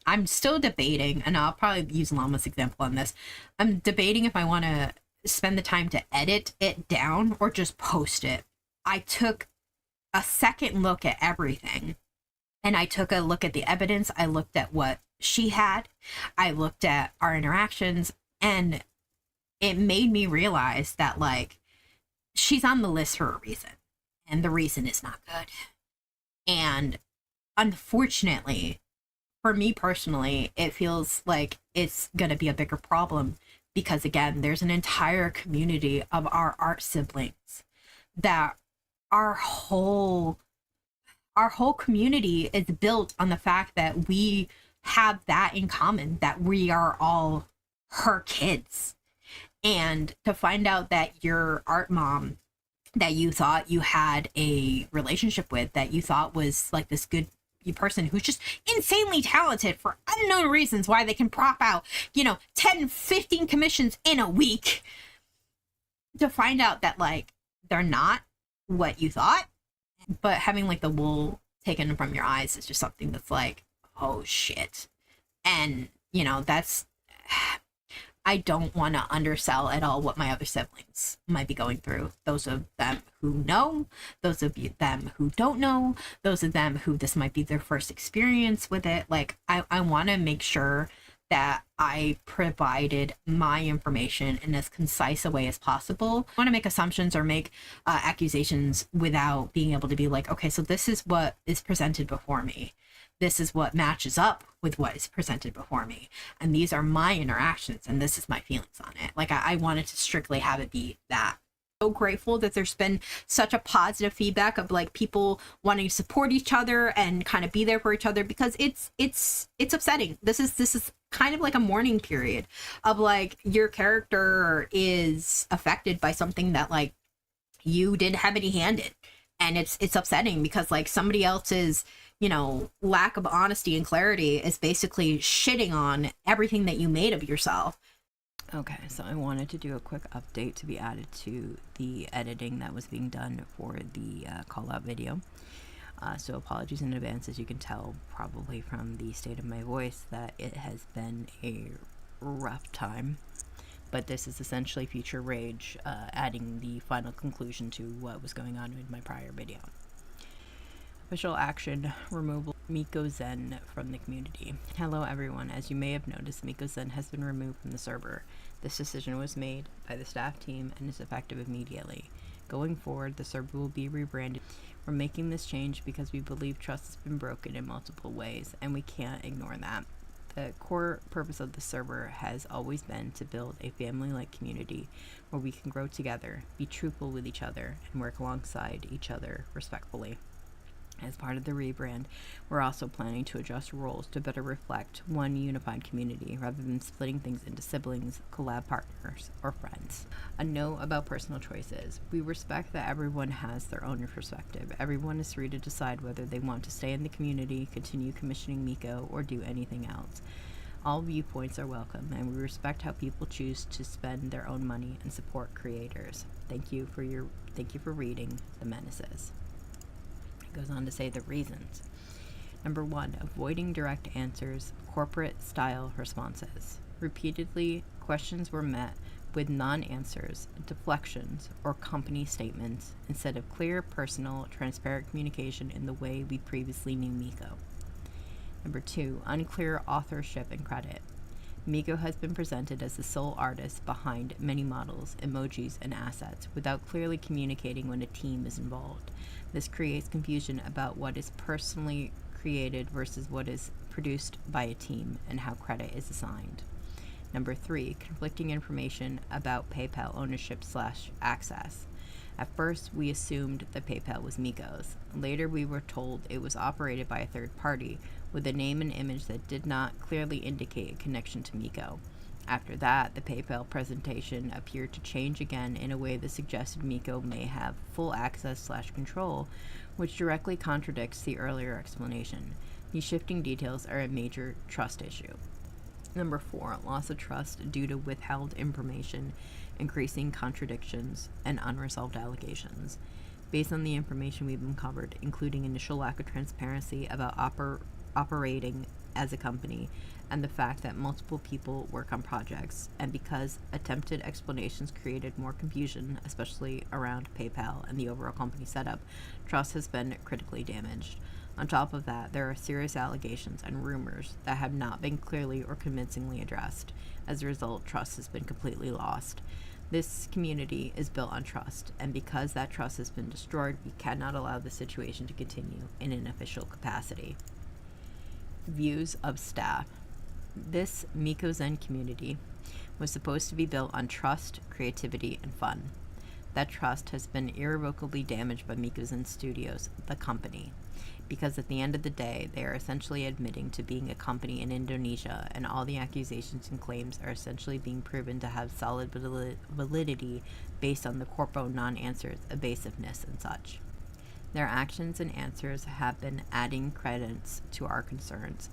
I'm still debating, and I'll probably use Llama's example on this. I'm debating if I want to spend the time to edit it down or just post it. I took a second look at everything, and I took a look at the evidence. I looked at what she had. I looked at our interactions, and it made me realize that, like, she's on the list for a reason, and the reason is not good. And unfortunately, for me personally, it feels like it's going to be a bigger problem because, again, there's an entire community of our art siblings that our whole community is built on the fact that we have that in common, that we are all her kids. And to find out that your art mom that you thought you had a relationship with, that you thought was like this good person who's just insanely talented for unknown reasons, why they can prop out, 10, 15 commissions in a week, to find out that, like, they're not what you thought, but having, like, the wool taken from your eyes is just something that's like, oh shit. And that's, I don't want to undersell at all what my other siblings might be going through. Those of them who know, those of them who don't know, those of them who this might be their first experience with it. Like, I want to make sure that I provided my information in as concise a way as possible. I want to make assumptions or make accusations without being able to be like, okay, so this is what is presented before me. This is what matches up with what is presented before me. And these are my interactions, and this is my feelings on it. Like, I wanted to strictly have it be that. So grateful that there's been such a positive feedback of, like, people wanting to support each other and kind of be there for each other, because it's upsetting. This is kind of like a mourning period of, like, your character is affected by something that, like, you didn't have any hand in. And it's upsetting because, like, somebody else's lack of honesty and clarity is basically shitting on everything that you made of yourself. Okay, so I wanted to do a quick update to be added to the editing that was being done for the call-out video. So apologies in advance, as you can tell probably from the state of my voice that it has been a rough time. But this is essentially Future Rage, adding the final conclusion to what was going on in my prior video. Official action: removal Mikozen from the community. Hello everyone, as you may have noticed, Mikozen has been removed from the server. This decision was made by the staff team and is effective immediately. Going forward, the server will be rebranded. We're making this change because we believe trust has been broken in multiple ways, and we can't ignore that. The core purpose of the server has always been to build a family-like community where we can grow together, be truthful with each other, and work alongside each other respectfully. As part of the rebrand, we're also planning to adjust roles to better reflect one unified community rather than splitting things into siblings, collab partners, or friends. A note about personal choices: we respect that everyone has their own perspective. Everyone is free to decide whether they want to stay in the community, continue commissioning Miko, or do anything else. All viewpoints are welcome, and we respect how people choose to spend their own money and support creators. Thank you for reading The Menaces. Goes on to say the reasons. Number 1, avoiding direct answers, corporate style responses. Repeatedly, questions were met with non-answers, deflections, or company statements instead of clear, personal, transparent communication in the way we previously knew Miko. Number 2, unclear authorship and credit. Miko has been presented as the sole artist behind many models, emojis, and assets without clearly communicating when a team is involved. This creates confusion about what is personally created versus what is produced by a team and how credit is assigned. Number 3, conflicting information about PayPal ownership / access. At first, we assumed that PayPal was Miko's. Later, we were told it was operated by a third party with a name and image that did not clearly indicate a connection to Miko. After that, the PayPal presentation appeared to change again in a way that suggested Miko may have full access / control, which directly contradicts the earlier explanation. These shifting details are a major trust issue. Number 4, loss of trust due to withheld information, increasing contradictions, and unresolved allegations. Based on the information we've uncovered, including initial lack of transparency about operating as a company, and the fact that multiple people work on projects, and because attempted explanations created more confusion, especially around PayPal and the overall company setup, trust has been critically damaged. On top of that, there are serious allegations and rumors that have not been clearly or convincingly addressed. As a result, trust has been completely lost. This community is built on trust, and because that trust has been destroyed, we cannot allow the situation to continue in an official capacity. Views of staff. This Mikozen community was supposed to be built on trust, creativity, and fun. That trust has been irrevocably damaged by Mikozen Studios, the company, because at the end of the day, they are essentially admitting to being a company in Indonesia, and all the accusations and claims are essentially being proven to have solid validity based on the corpo non-answers, evasiveness, and such. Their actions and answers have been adding credence to our concerns,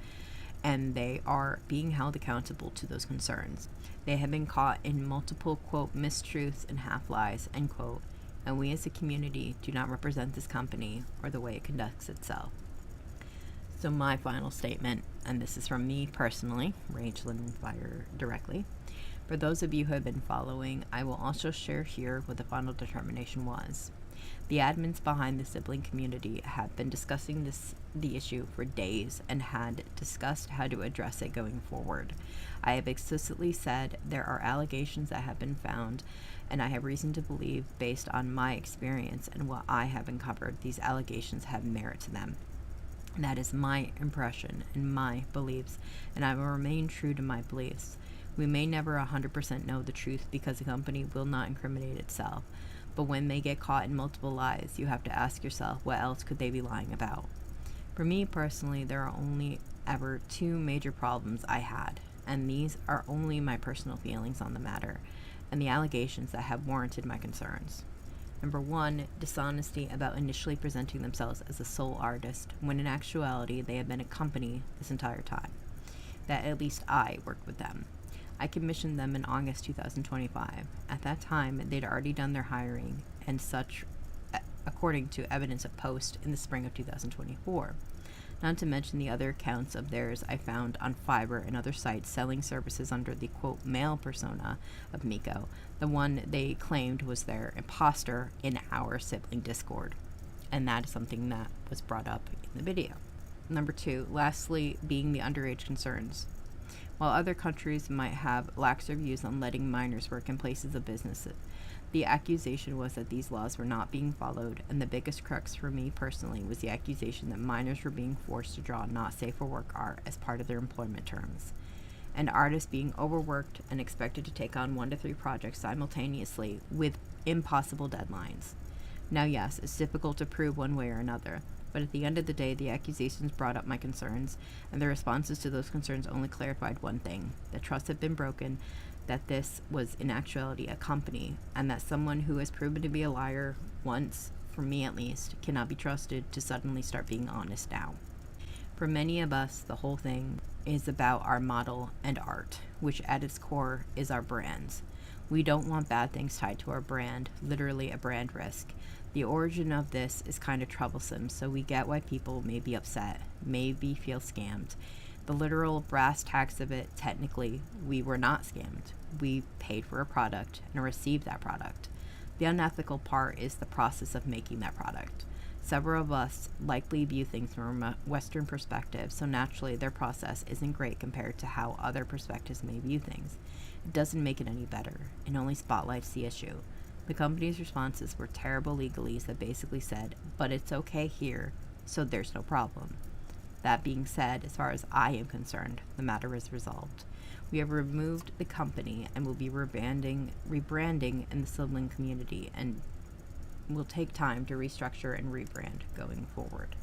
and they are being held accountable to those concerns. They have been caught in multiple, quote, mistruths and half-lies, end quote, and we as a community do not represent this company or the way it conducts itself. So my final statement, and this is from me personally, Rachel and Fire directly. For those of you who have been following, I will also share here what the final determination was. The admins behind the sibling community have been discussing the issue for days and had discussed how to address it going forward. I have explicitly said there are allegations that have been found, and I have reason to believe, based on my experience and what I have uncovered, these allegations have merit to them. That is my impression and my beliefs, and I will remain true to my beliefs. We may never 100% know the truth because the company will not incriminate itself. But when they get caught in multiple lies, you have to ask yourself, what else could they be lying about? For me personally, there are only ever two major problems I had, and these are only my personal feelings on the matter, and the allegations that have warranted my concerns. Number one, dishonesty about initially presenting themselves as a sole artist, when in actuality they have been a company this entire time. That at least I worked with them. I commissioned them in August 2025. At that time, they'd already done their hiring and such, according to evidence of post in the spring of 2024. Not to mention the other accounts of theirs I found on Fiverr and other sites selling services under the quote male persona of Miko, the one they claimed was their imposter in our sibling Discord. And that is something that was brought up in the video. Number two, lastly, being the underage concerns. While other countries might have laxer views on letting minors work in places of business, the accusation was that these laws were not being followed, and the biggest crux for me personally was the accusation that minors were being forced to draw not safe for work art as part of their employment terms, and artists being overworked and expected to take on 1 to 3 projects simultaneously with impossible deadlines. Now yes, it's difficult to prove one way or another, but at the end of the day, the accusations brought up my concerns, and the responses to those concerns only clarified one thing: that trust had been broken, that this was in actuality a company, and that someone who has proven to be a liar once, for me at least, cannot be trusted to suddenly start being honest now. For many of us, the whole thing is about our model and art, which at its core is our brands. We don't want bad things tied to our brand, literally a brand risk. The origin of this is kind of troublesome, so we get why people may be upset, maybe feel scammed. The literal brass tacks of it, technically, we were not scammed. We paid for a product and received that product. The unethical part is the process of making that product. Several of us likely view things from a Western perspective, so naturally their process isn't great compared to how other perspectives may view things. It doesn't make it any better. It only spotlights the issue. The company's responses were terrible legalese that basically said, but it's okay here, so there's no problem. That being said, as far as I am concerned, the matter is resolved. We have removed the company and will be rebranding in the sibling community, and will take time to restructure and rebrand going forward.